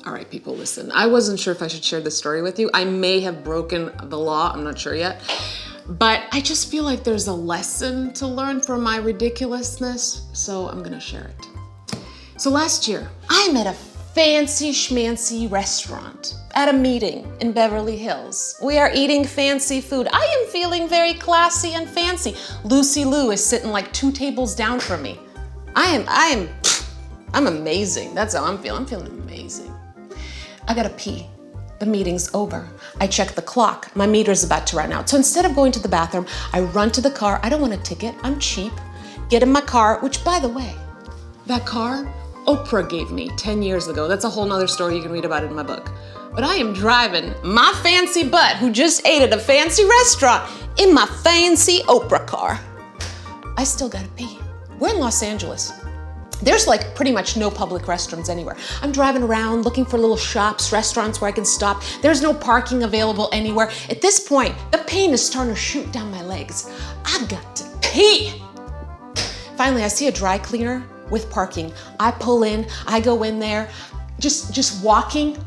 All right, people, listen. I wasn't sure if I should share this story with you. I may have broken the law. I'm not sure yet. But I just feel like there's a lesson to learn from my ridiculousness, so I'm gonna share it. So last year, I'm at a fancy schmancy restaurant at a meeting in Beverly Hills. We are eating fancy food. I am feeling very classy and fancy. Lucy Liu is sitting like 2 tables down from me. I'm amazing. That's how I'm feeling. I'm feeling amazing. I gotta pee. The meeting's over. I check the clock. My meter's about to run out. So instead of going to the bathroom, I run to the car. I don't want a ticket. I'm cheap. Get in my car, which, by the way, that car, Oprah gave me 10 years ago. That's a whole nother story. You can read about it in my book. But I am driving my fancy butt, who just ate at a fancy restaurant, in my fancy Oprah car. I still gotta pee. We're in Los Angeles. There's like pretty much no public restrooms anywhere. I'm driving around looking for little shops, restaurants where I can stop. There's no parking available anywhere. At this point, the pain is starting to shoot down my legs. I got to pee. Finally, I see a dry cleaner with parking. I pull in, I go in there, just walking.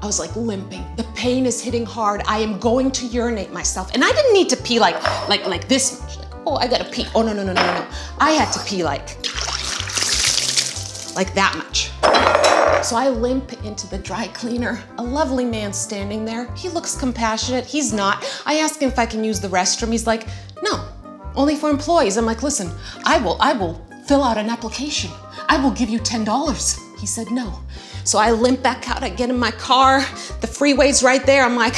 I was like limping. The pain is hitting hard. I am going to urinate myself. And I didn't need to pee like this much. Like, oh, I gotta pee. Oh, no. I had to pee like that much. So I limp into the dry cleaner. A lovely man standing there. He looks compassionate. He's not. I ask him if I can use the restroom. He's like, no, only for employees. I'm like, listen, I will fill out an application. I will give you $10. He said no. So I limp back out. I get in my car. The freeway's right there. I'm like,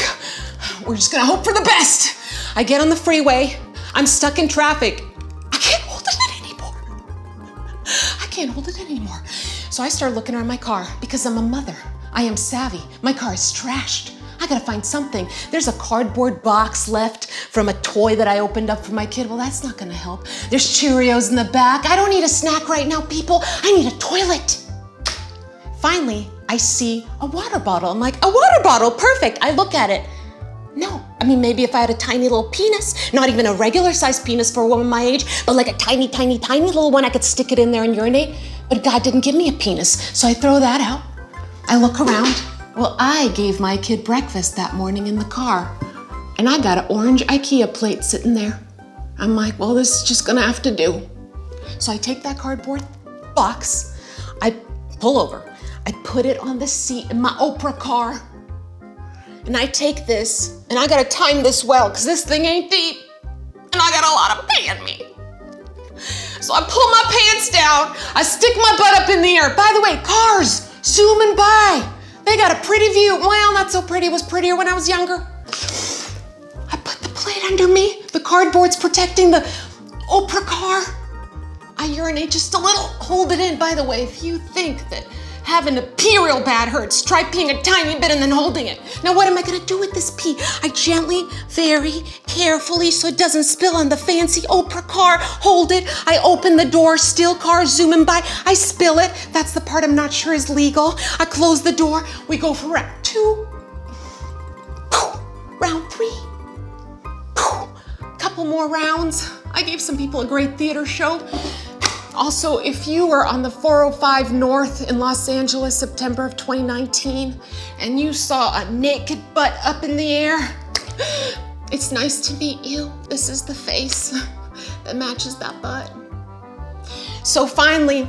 we're just gonna hope for the best. I get on the freeway. I'm stuck in traffic. I can't hold it anymore. So I start looking around my car because I'm a mother. I am savvy. My car is trashed. I gotta find something. There's a cardboard box left from a toy that I opened up for my kid. Well, that's not gonna help. There's Cheerios in the back. I don't need a snack right now, people. I need a toilet. Finally, I see a water bottle. I'm like, a water bottle, perfect. I look at it. No, I mean, maybe if I had a tiny little penis, not even a regular sized penis for a woman my age, but like a tiny little one, I could stick it in there and urinate. But God didn't give me a penis, so I throw that out. I look around. Well, I gave my kid breakfast that morning in the car, and I got an orange IKEA plate sitting there. I'm like, well, this is just gonna have to do. So I take that cardboard box, I pull over, I put it on the seat in my Oprah car, and I take this, and I gotta time this well, because this thing ain't deep, and I got a lot of pee in me. So I pull my pants down, I stick my butt up in the air. By the way, cars zooming by. They got a pretty view. Well, not so pretty, it was prettier when I was younger. I put the plate under me, the cardboard's protecting the Oprah car. I urinate just a little, hold it in. By the way, if you think that having to pee real bad hurts, try peeing a tiny bit and then holding it. Now what am I gonna do with this pee? I gently, very carefully, so it doesn't spill on the fancy Oprah car, hold it. I open the door, still cars zooming by. I spill it. That's the part I'm not sure is legal. I close the door. We go for round 2. Round 3. Couple more rounds. I gave some people a great theater show. Also, if you were on the 405 North in Los Angeles, September of 2019, and you saw a naked butt up in the air, it's nice to meet you. This is the face that matches that butt. So finally,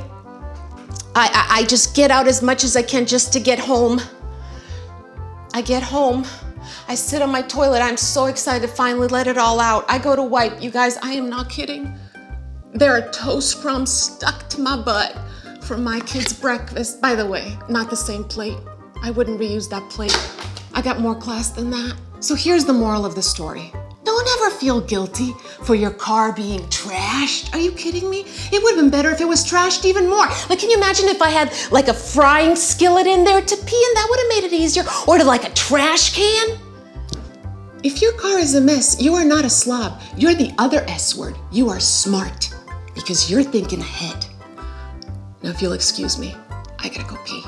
I just get out as much as I can just to get home. I get home. I sit on my toilet. I'm so excited to finally let it all out. I go to wipe. You guys, I am not kidding. There are toast crumbs stuck to my butt from my kid's breakfast. By the way, not the same plate. I wouldn't reuse that plate. I got more class than that. So here's the moral of the story. Don't ever feel guilty for your car being trashed. Are you kidding me? It would have been better if it was trashed even more. Like, can you imagine if I had like a frying skillet in there to pee in? That would have made it easier. Or to like a trash can. If your car is a mess, you are not a slob. You're the other S word. You are smart. Because you're thinking ahead. Now, if you'll excuse me, I gotta go pee.